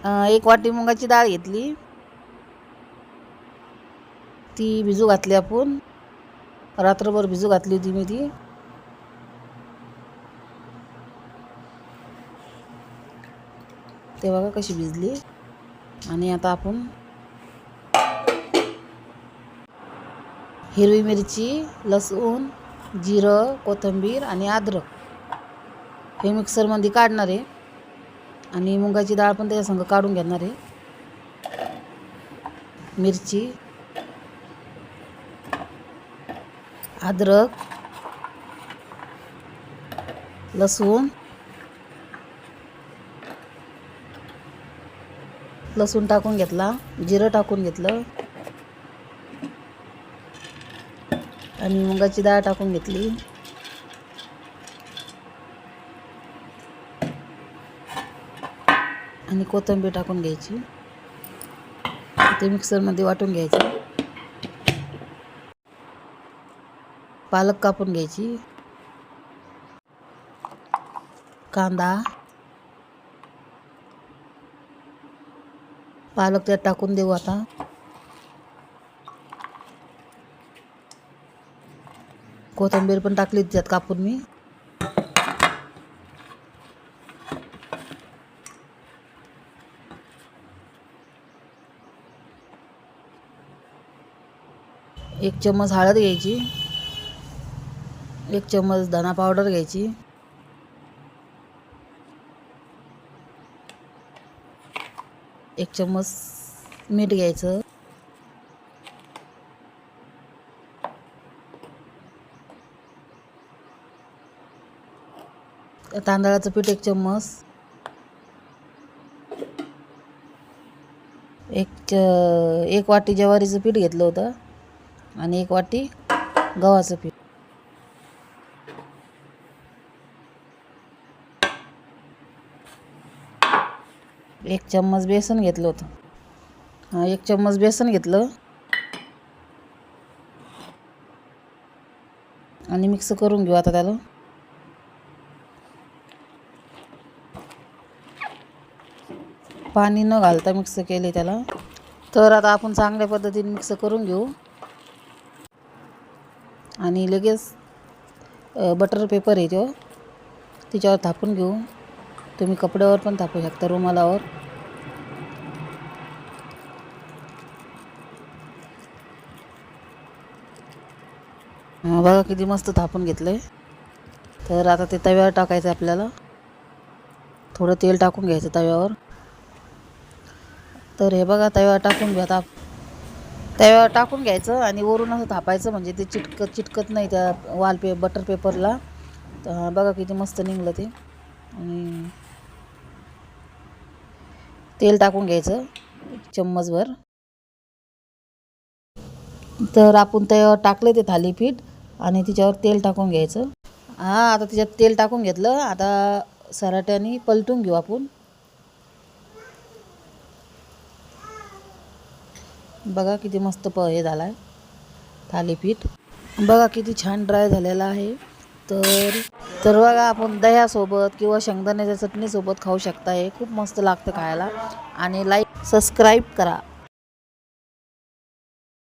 एक वाटी मुगाची डाळ घेतली, ती भिजू घातली आपण. रात्रभर भिजू घातली होती मी ती. ते बघा कशी भिजली. आणि आता आपण हिरवी मिरची, लसूण, जिरं, कोथिंबीर आणि अद्रक हे मिक्सरमध्ये काढणार आहे. आणि मुगाची डाळ पण त्याच्या संग काढून घेणार आहे. मिरची, अद्रक, लसूण टाकून घेतला, जिरं टाकून घेतलं आणि मुगाची डाळ टाकून घेतली. आणि कोथिंबीर टाकून घ्यायची. ते मिक्सरमध्ये वाटून घ्यायचं. पालक कापून घ्यायची. कांदा, पालक त्यात टाकून देऊ आता. कोथिंबीर पण टाकली त्यात कापून मी. एक चम्मच हळद घ्यायची. एक चम्मच धना पावडर घ्यायची. एक चम्मच मीठ घ्यायचं. तांदळाचं पीठ एक चम्मच. एक वाटी ज्वारीचं पीठ घेतलं होतं आणि एक वाटी गव्हाचं पीठ. एक चम्मच बेसन घेतलं होतं. एक चम्मच बेसन घेतलं आणि मिक्स करून घेऊ आता त्याला. पाणी न घालता मिक्स केले त्याला. तर आता आपण चांगल्या पद्धतीने मिक्स करून घेऊ. आणि लगेच बटर पेपर आहे तो, तिच्यावर थापून घेऊ. तुम्ही कपड्यावर पण थापू शकता, रुमालावर. बघा किती मस्त थापून घेतलंय. तर आता ते तव्यावर टाकायचं आपल्याला. थोडं तेल टाकून घ्यायचं तव्यावर. तर हे बघा तव्यावर टाकून घ्या. तव्यावर टाकून घ्यायचं आणि वरून असं थापायचं, म्हणजे ते चिटकत नाही त्या बटर पेपरला. तर बघा किती मस्त निघलं ते. आणि तेल टाकून घ्यायचं चम्मचभर. तर आपण तव्यावर टाकले ते थालीपीठ आणि तिच्यावर तेल टाकून घ्यायचं. आता त्याच्यात तेल टाकून घेतलं. आता सराट्याने पलटून घेऊ आपण. बघा किती मस्त हे झाला आहे थालीपीठ. बघा किती छान ड्राय झालेला आहे. तर बघा आपण दह्यासोबत किंवा शेंगदाण्याच्या चटणीसोबत खाऊ शकता. हे खूप मस्त लागतं खायला. आणि सबस्क्राईब करा.